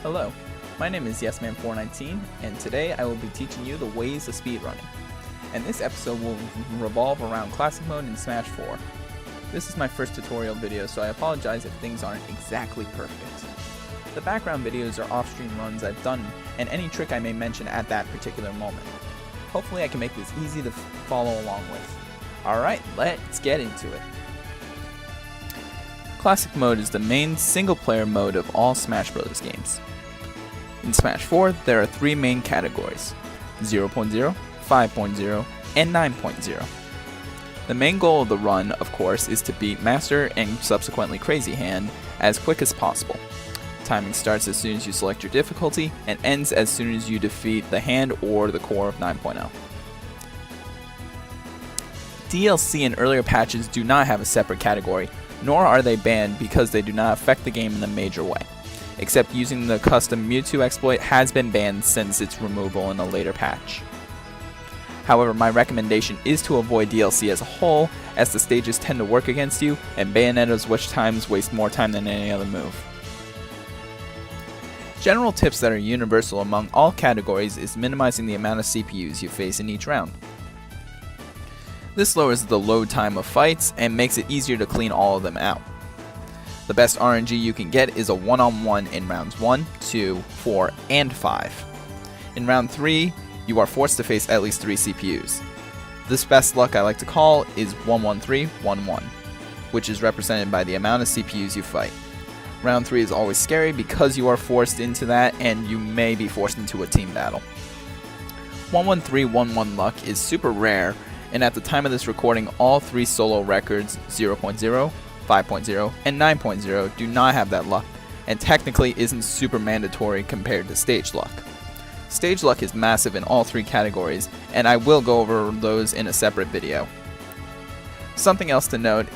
Hello, my name is YesMan419, and today I will be teaching you the ways of speedrunning. And this episode will revolve around Classic Mode in Smash 4. This is my first tutorial video, so I apologize if things aren't exactly perfect. The background videos are off-stream runs I've done, and any trick I may mention at that particular moment. Hopefully I can make this easy to follow along with. Alright, let's get into it. Classic Mode is the main single-player mode of all Smash Bros. Games. In Smash 4, there are three main categories: 0.0, 5.0, and 9.0. The main goal of the run, of course, is to beat Master and subsequently Crazy Hand as quick as possible. Timing starts as soon as you select your difficulty and ends as soon as you defeat the hand or the core of 9.0. DLC and earlier patches do not have a separate category, nor are they banned because they do not affect the game in a major way, except using the custom Mewtwo exploit has been banned since its removal in a later patch. However, my recommendation is to avoid DLC as a whole, as the stages tend to work against you, and Bayonetta's witch times waste more time than any other move. General tips that are universal among all categories is minimizing the amount of CPUs you face in each round. This lowers the load time of fights and makes it easier to clean all of them out. The best RNG you can get is a one-on-one in rounds 1, 2, 4, and 5. In round 3, you are forced to face at least 3 CPUs. This best luck I like to call is 1-1-3-1-1, which is represented by the amount of CPUs you fight. Round 3 is always scary because you are forced into that and you may be forced into a team battle. 1-1-3-1-1 luck is super rare, and at the time of this recording, all 3 solo records, 0.0, 5.0, and 9.0 do not have that luck, and technically isn't super mandatory compared to stage luck. Stage luck is massive in all 3 categories, and I will go over those in a separate video. Something else to note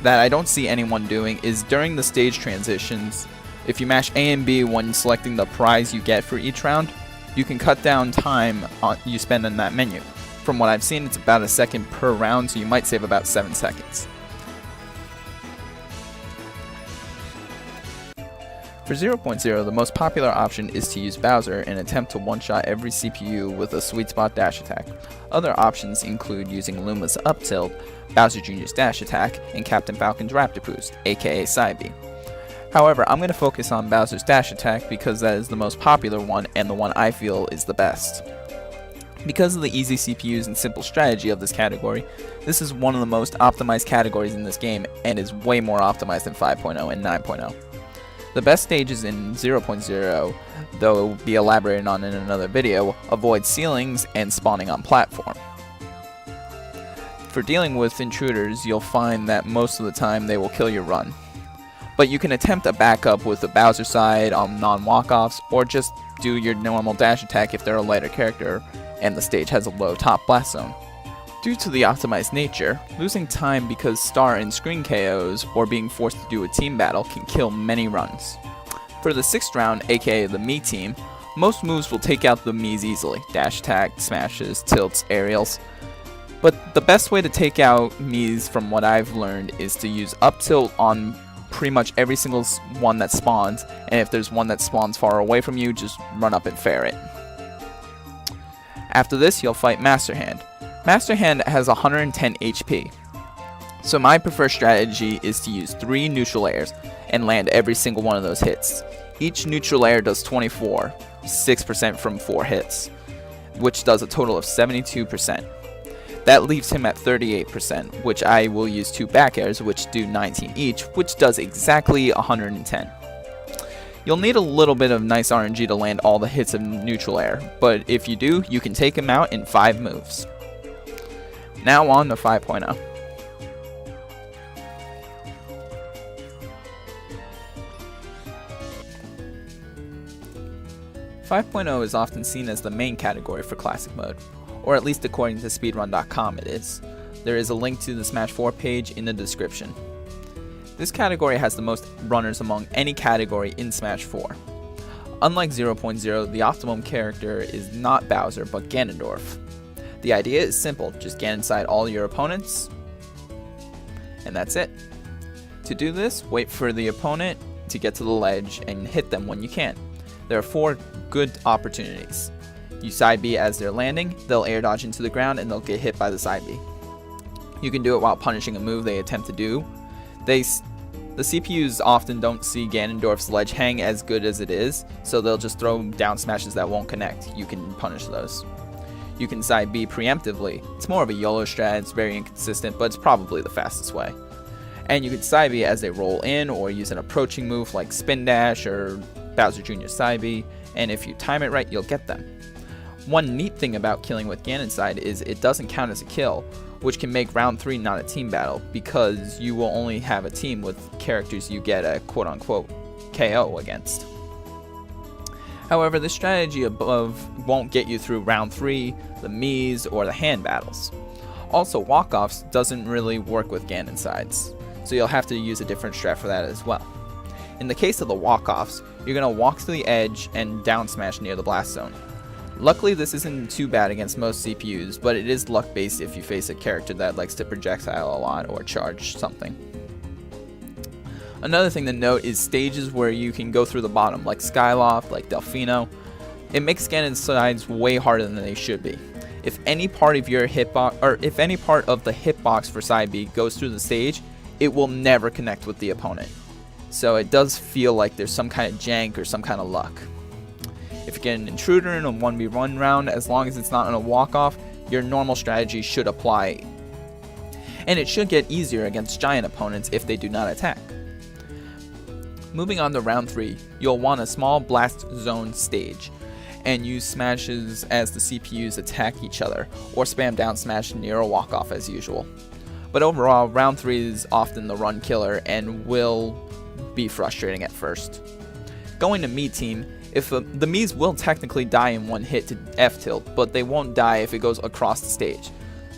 that I don't see anyone doing is during the stage transitions, if you mash A and B when selecting the prize you get for each round, you can cut down time you spend in that menu. From what I've seen, it's about a second per round, so you might save about 7 seconds. For 0.0, the most popular option is to use Bowser and attempt to one-shot every CPU with a sweet spot dash attack. Other options include using Luma's up tilt, Bowser Jr.'s dash attack, and Captain Falcon's Raptor Boost, aka Psybe. However, I'm going to focus on Bowser's dash attack because that is the most popular one and the one I feel is the best. Because of the easy CPUs and simple strategy of this category, this is one of the most optimized categories in this game and is way more optimized than 5.0 and 9.0. The best stages in 0.0, though it will be elaborated on in another video, avoid ceilings and spawning on platform. For dealing with intruders, you'll find that most of the time they will kill your run. But you can attempt a backup with the Bowser side on non-walk-offs, or just do your normal dash attack if they're a lighter character and the stage has a low top blast zone. Due to the optimized nature, losing time because star and screen KOs or being forced to do a team battle can kill many runs. For the 6th round, aka the Mii team, most moves will take out the Miis easily: dash attack, smashes, tilts, aerials. But the best way to take out Miis from what I've learned is to use up tilt on pretty much every single one that spawns, and if there's one that spawns far away from you, just run up and fair it. After this, you'll fight Master Hand. Master Hand has 110 HP, so my preferred strategy is to use 3 neutral airs and land every single one of those hits. Each neutral air does 24, 6% from 4 hits, which does a total of 72%. That leaves him at 38%, which I will use 2 back airs, which do 19 each, which does exactly 110. You'll need a little bit of nice RNG to land all the hits of neutral air, but if you do, you can take him out in 5 moves. Now on to 5.0. Is often seen as the main category for Classic Mode, or at least according to speedrun.com it is. There is a link to the Smash 4 page in the description. This category has the most runners among any category in Smash 4. Unlike 0.0, the optimum character is not Bowser but Ganondorf. The idea is simple: just get inside all your opponents, and that's it. To do this, wait for the opponent to get to the ledge and hit them when you can. There are 4 good opportunities. You side B as they're landing, they'll air dodge into the ground, and they'll get hit by the side B. You can do it while punishing a move they attempt to do. The CPUs often don't see Ganondorf's ledge hang as good as it is, so they'll just throw down smashes that won't connect. You can punish those. You can side B preemptively. It's more of a YOLO strat, it's very inconsistent, but it's probably the fastest way. And you can side B as they roll in, or use an approaching move like Spin Dash or Bowser Jr. side B, and if you time it right, you'll get them. One neat thing about killing with Ganon side is it doesn't count as a kill, which can make round 3 not a team battle, because you will only have a team with characters you get a quote-unquote KO against. However, the strategy above won't get you through round 3, the Miis, or the hand battles. Also, walk-offs doesn't really work with Ganon sides, so you'll have to use a different strat for that as well. In the case of the walk-offs, you're going to walk to the edge and down smash near the blast zone. Luckily, this isn't too bad against most CPUs, but it is luck based if you face a character that likes to projectile a lot or charge something. Another thing to note is stages where you can go through the bottom, like Skyloft, like Delfino. It makes Ganon's sides way harder than they should be. If any part of your hitbox, or if any part of the hitbox for side B goes through the stage, it will never connect with the opponent. So it does feel like there's some kind of jank or some kind of luck. If you get an intruder in a 1v1 round, as long as it's not on a walk-off, your normal strategy should apply. And it should get easier against giant opponents if they do not attack. Moving on to round 3, you'll want a small blast zone stage, and use smashes as the CPUs attack each other, or spam down smash near a walk-off as usual. But overall, round 3 is often the run killer and will be frustrating at first. Going to Mii team, the Miis will technically die in one hit to F-tilt, but they won't die if it goes across the stage.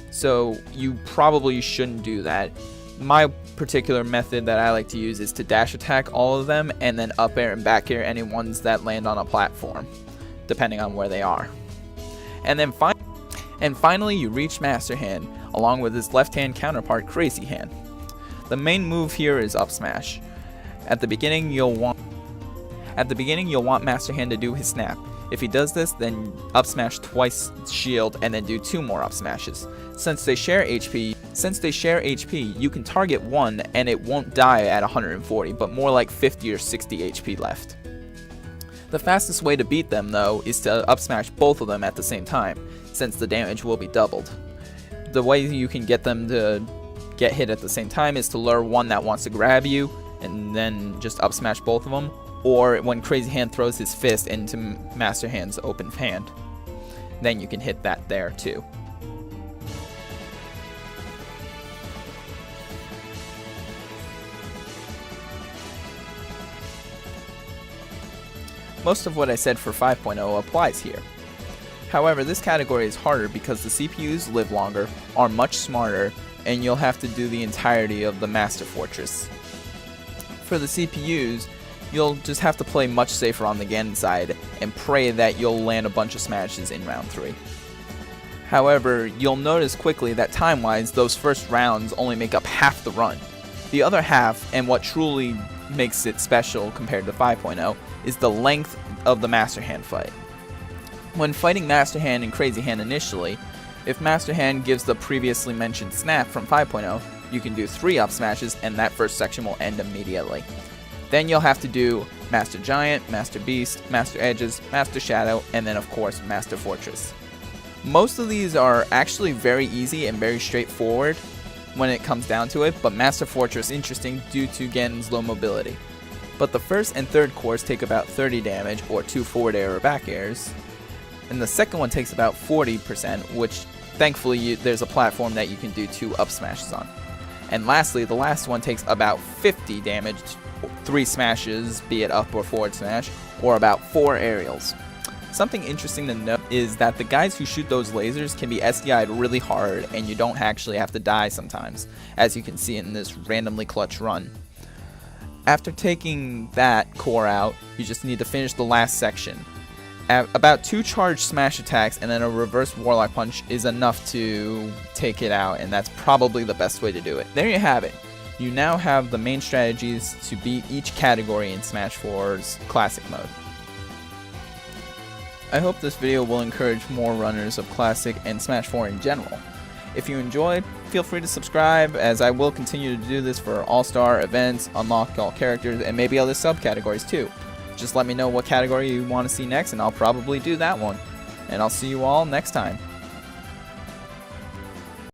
So you probably shouldn't do that. My particular method that I like to use is to dash attack all of them and then up air and back air any ones that land on a platform, depending on where they are. And finally you reach Master Hand, along with his left hand counterpart Crazy Hand. The main move here is up smash. At the beginning you'll want Master Hand to do his snap. If he does this, then up smash twice shield and then do 2 more up smashes. Since they share HP, you can target one and it won't die at 140, but more like 50 or 60 HP left. The fastest way to beat them though is to up smash both of them at the same time, since the damage will be doubled. The way you can get them to get hit at the same time is to lure one that wants to grab you and then just up smash both of them, or when Crazy Hand throws his fist into Master Hand's open hand. Then you can hit that there too. Most of what I said for 5.0 applies here. However, this category is harder because the CPUs live longer, are much smarter, and you'll have to do the entirety of the Master Fortress. For the CPUs, you'll just have to play much safer on the Ganon side and pray that you'll land a bunch of smashes in round 3. However, you'll notice quickly that time-wise, those first rounds only make up half the run. The other half, and what truly makes it special compared to 5.0, is the length of the Master Hand fight. When fighting Master Hand and Crazy Hand initially, if Master Hand gives the previously mentioned snap from 5.0, you can do 3 up smashes and that first section will end immediately. Then you'll have to do Master Giant, Master Beast, Master Edges, Master Shadow, and then of course Master Fortress. Most of these are actually very easy and very straightforward when it comes down to it, but Master Fortress is interesting due to Ganon's low mobility. But the first and third cores take about 30 damage, or 2 forward air or back airs, and the second one takes about 40%, which thankfully there's a platform that you can do 2 up smashes on. And lastly, the last one takes about 50 damage, 3 smashes, be it up or forward smash, or about 4 aerials. Something interesting to note is that the guys who shoot those lasers can be SDI'd really hard and you don't actually have to die sometimes, as you can see in this randomly clutch run. After taking that core out, you just need to finish the last section. About 2 charged smash attacks and then a reverse warlock punch is enough to take it out, and that's probably the best way to do it. There you have it. You now have the main strategies to beat each category in Smash 4's Classic mode. I hope this video will encourage more runners of Classic and Smash 4 in general. If you enjoyed, feel free to subscribe, as I will continue to do this for all-star events, unlock all characters, and maybe other subcategories too. Just let me know what category you want to see next and I'll probably do that one. And I'll see you all next time.